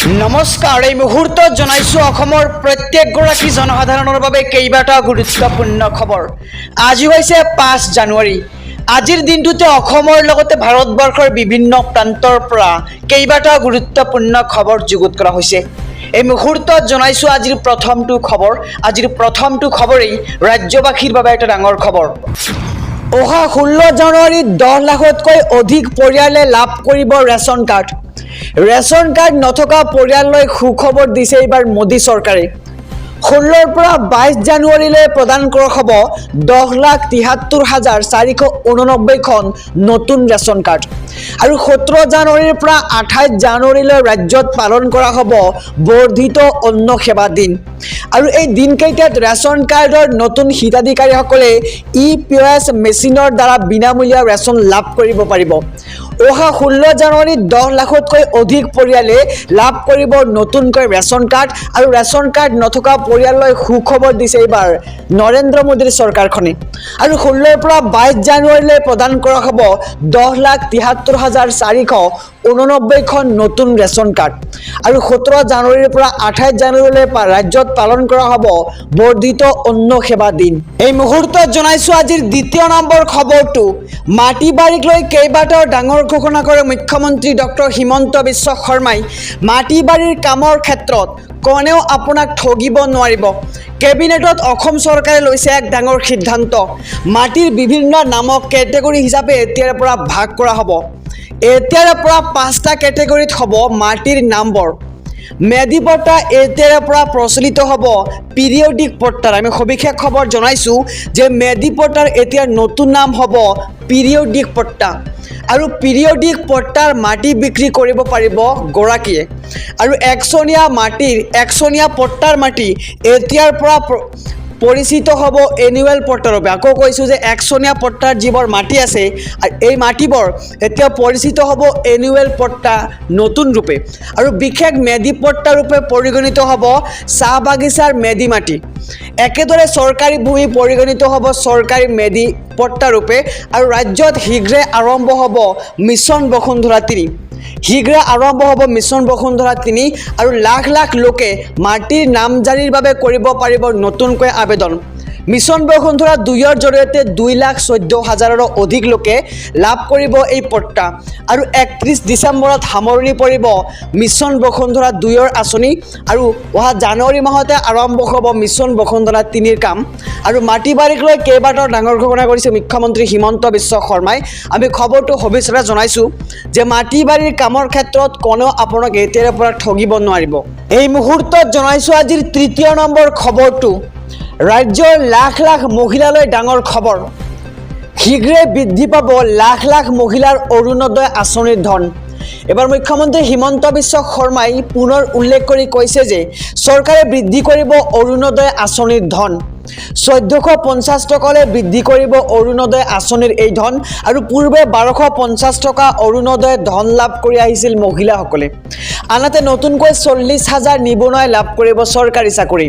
নমস্কাৰ এই মুহূৰ্তত জনাইছো অসমৰ প্ৰত্যেকগৰাকী জনসাধাৰণৰ বাবে কেইবাটা গুৰুত্বপূৰ্ণ খবৰ। আজি হৈছে 5 জানুৱাৰী। আজিৰ দিনটোতে অসমৰ লগতে ভাৰতবৰ্ষৰ বিভিন্ন প্ৰান্তৰ পৰা কেইবাটা গুৰুত্বপূৰ্ণ খবৰ যুগুত কৰা হৈছে। এই মুহূৰ্তত জনাইছো আজিৰ প্ৰথমটো খবৰ। আজিৰ প্ৰথমটো খবৰেই ৰাজ্যবাসীৰ বাবে এটা ডাঙৰ খবৰ। অহা 16 জানুৱাৰীত 10 লাখতকৈ অধিক পৰিয়ালে লাভ কৰিব ৰেচন কাৰ্ড। ৰেচন কাৰ্ড নথকা পৰিয়াললৈ সুখবৰ দিছে এইবাৰ মোদী চৰকাৰে। 16ৰ পৰা 22 জানুৱাৰীলৈ প্ৰদান কৰা হ'ব 10,73,489খন নতুন ৰেচন কাৰ্ড। আৰু 17 জানুৱাৰীৰ পৰা 28 জানুৱাৰীলৈ ৰাজ্যত পালন কৰা হ'ব বৰ্ধিত অন্ন সেৱা দিন। আৰু এই দিনকেইটাত ৰেচন কাৰ্ডৰ নতুন হিতাধিকাৰীসকলে POS মেচিনৰ দ্বাৰা বিনামূলীয়া ৰেচন লাভ কৰিব পাৰিব। অহা 16 জানুৱাৰীত 10 লাখতকৈ অধিক পৰিয়ালে লাভ কৰিব নতুনকৈ ৰেচন কাৰ্ড। আৰু ৰেচন কাৰ্ড নথকা পৰিয়াললৈ সুখবৰ দিছে এইবাৰ নৰেন্দ্ৰ মোদীৰ চৰকাৰখনে। আৰু 16ৰ পৰা 22 জানুৱাৰীলৈ প্ৰদান কৰা হ'ব 10,73,489খন নতুন ৰেচন কাৰ্ড। আৰু 17 জানুৱাৰীৰ পৰা 28 জানুৱাৰীলৈ ৰাজ্যত পালন কৰা হ'ব বৰ্ধিত অন্ন সেৱা দিন। এই মুহূৰ্তত জনাইছো আজিৰ দ্বিতীয় নম্বৰ খবৰটো। মাটি বাৰীক লৈ কেইবাটাও ডাঙৰ ঘোষণা কৰে মুখ্যমন্ত্ৰী ডক্টৰ হিমন্ত বিশ্ব শৰ্মাই। মাটি বাৰীৰ কামৰ ক্ষেত্ৰত কোনেও আপোনাক ঠগিব নোৱাৰিব। কেবিনেটত অসম চৰকাৰে লৈছে এক ডাঙৰ সিদ্ধান্ত। মাটিৰ বিভিন্ন নামক কেটেগৰী হিচাপে এতিয়াৰ পৰা ভাগ কৰা হ'ব। এতিয়াৰ পৰা 5টা কেটেগৰীত হ'ব মাটিৰ নামবোৰ। মেধি পট্টা এতিয়াৰ পৰা প্ৰচলিত হ'ব পিৰিয়ডিক পট্টাৰ। আমি সবিশেষ খবৰ জনাইছোঁ যে মেধি পট্টাৰ এতিয়া নতুন নাম হ'ব পিৰিয়ডিক পট্টা। আৰু পিৰিয়ডিক পট্টাৰ মাটি বিক্ৰী কৰিব পাৰিব গৰাকীয়ে। আৰু একচনীয়া পট্টাৰ মাটি এতিয়াৰ পৰা পৰিচিত হ'ব এনুৱেল পট্টাৰ ৰূপে। আকৌ কৈছোঁ যে একচনীয়া পট্টাৰ যিবোৰ মাটি আছে এই মাটিবোৰ এতিয়া পৰিচিত হ'ব এনুৱেল পট্টা নতুন ৰূপে। আৰু বিশেষ মেধি পট্টা ৰূপে পৰিগণিত হ'ব চাহ বাগিচাৰ মেধি মাটি। একেদৰে চৰকাৰী ভূমি পৰিগণিত হ'ব চৰকাৰী মেধি পট্টা ৰূপে। আৰু ৰাজ্যত শীঘ্ৰে আৰম্ভ হ'ব মিছন বসুন্ধৰা 3। শীঘ্ৰে আৰম্ভ হ'ব মিছন বসুন্ধৰা 3। আৰু লাখ লাখ লোকে মাটিৰ নামজাৰিৰ বাবে কৰিব পাৰিব নতুনকৈ আবেদন। মিছন বসুন্ধৰা 2ৰ জৰিয়তে 2,14,000ৰো অধিক লোকে লাভ কৰিব এই পট্টা। আৰু 31 ডিচেম্বৰত সামৰণি পৰিব মিছন বসুন্ধৰা 2ৰ আঁচনি। আৰু অহা জানুৱাৰী মাহতে আৰম্ভ হ'ব মিছন বসুন্ধৰা 3ৰ কাম। আৰু মাটি বাৰীক লৈ কেইবাটাও ডাঙৰ ঘোষণা কৰিছে মুখ্যমন্ত্ৰী হিমন্ত বিশ্ব শৰ্মাই। আমি খবৰটো সবিশেষে জনাইছোঁ যে মাটি বাৰীৰ কামৰ ক্ষেত্ৰত কোনেও আপোনাক এতিয়াৰ পৰা ঠগিব নোৱাৰিব। এই মুহূৰ্তত জনাইছোঁ আজিৰ তৃতীয় নম্বৰ খবৰটো। ৰাজ্যৰ লাখ লাখ মহিলালৈ ডাঙৰ খবৰ। শীঘ্ৰে বৃদ্ধি পাব লাখ লাখ মহিলাৰ অৰুণোদয় আঁচনিৰ ধন। এবাৰ মুখ্যমন্ত্ৰী হিমন্ত বিশ্ব শৰ্মাই পুনৰ উল্লেখ কৰি কৈছে যে চৰকাৰে বৃদ্ধি কৰিব অৰুণোদয় আঁচনিৰ ধন। 1450 টকালৈ বৃদ্ধি কৰিব অৰুণোদয় আঁচনিৰ এই ধন। আৰু পূৰ্বে 1250 টকা অৰুণোদয় ধন লাভ কৰি আহিছিল মহিলাসকলে। আনহাতে নতুনকৈ 40,000 নিবনুৱাই লাভ কৰিব চৰকাৰী চাকৰি।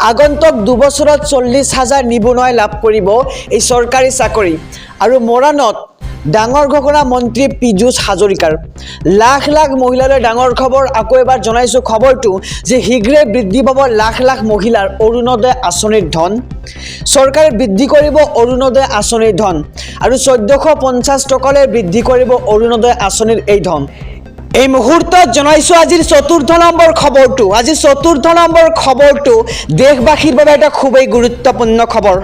আগন্তুক 2 বছৰত 40,000 নিবনুৱাই লাভ কৰিব এই চৰকাৰী চাকৰি। আৰু মৰাণত ডাঙৰ ঘোষণা মন্ত্ৰী পীযুষ হাজৰিকাৰ। লাখ লাখ মহিলালৈ ডাঙৰ খবৰ। আকৌ এবাৰ জনাইছোঁ খবৰটো যে শীঘ্ৰে বৃদ্ধি পাব লাখ লাখ মহিলাৰ অৰুণোদয় আঁচনিৰ ধন। চৰকাৰে বৃদ্ধি কৰিব অৰুণোদয় আঁচনিৰ ধন। আৰু 1450 টকালৈ বৃদ্ধি কৰিব অৰুণোদয় আঁচনিৰ এই ধন। এই মুহূৰ্তত জনাইছোঁ আজিৰ চতুৰ্থ নম্বৰ খবৰটো। আজি চতুৰ্থ নম্বৰ খবৰটো দেশবাসীৰ বাবে এটা খুবেই গুৰুত্বপূৰ্ণ খবৰ।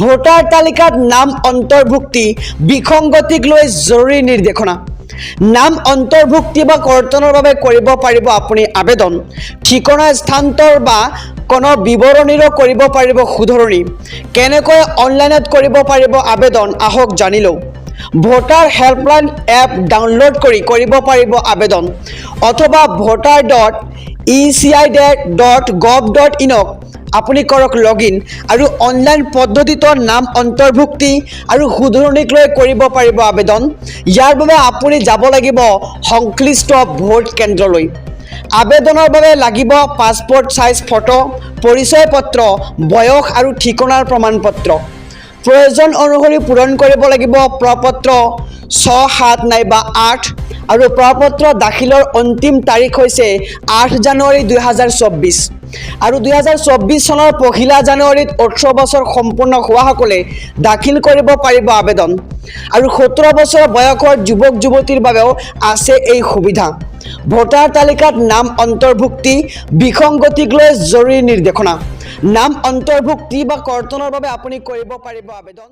ভোটাৰ তালিকাত নাম অন্তৰ্ভুক্তি বিসংগতিক লৈ জৰুৰী নিৰ্দেশনা। নাম অন্তৰ্ভুক্তি বা কৰ্তনৰ বাবে কৰিব পাৰিব আপুনি আবেদন। ঠিকনা স্থানান্তৰ বা কোনো বিৱৰণীৰো কৰিব পাৰিব শুধৰণি। কেনেকৈ অনলাইনত কৰিব পাৰিব আবেদন আহক জানি লওঁ। ভোটাৰ হেল্পলাইন এপ ডাউনলোড কৰি কৰিব পাৰিব আবেদন। অথবা voter.eci.gov.in আপুনি কৰক লগইন। আৰু অনলাইন পদ্ধতিত নাম অন্তৰ্ভুক্তি আৰু শুধৰণিক লৈ কৰিব পাৰিব আবেদন। ইয়াৰ বাবে আপুনি যাব লাগিব সংশ্লিষ্ট ভোট কেন্দ্ৰলৈ। আবেদনৰ বাবে লাগিব পাছপোৰ্ট সাইজ ফটো, পৰিচয় পত্ৰ, বয়স আৰু ঠিকনাৰ প্ৰমাণপত্ৰ। প্ৰয়োজন অনুসৰি পূৰণ কৰিব লাগিব প্ৰপত্ৰ, 6, 7 নাইবা 8 আৰু প্ৰপত্ৰ দাখিলৰ অন্তিম তাৰিখ হৈছে 8 জানুৱাৰী 2024 আৰু 2024 চনৰ 1 জানুৱাৰীত 18 বছৰ সম্পূৰ্ণ হোৱাসকলে দাখিল কৰিব পাৰিব আবেদন আৰু 17 বছৰ বয়সৰ যুৱক যুৱতীৰ বাবেও আছে এই সুবিধা ভোটাৰ তালিকাত নাম অন্তৰ্ভুক্তি বিসংগতিক লৈ জৰুৰী নিৰ্দেশনা নাম অন্তৰ্ভুক্তি বা কৰ্তনৰ বাবে আপুনি কৰিব পাৰিব আবেদন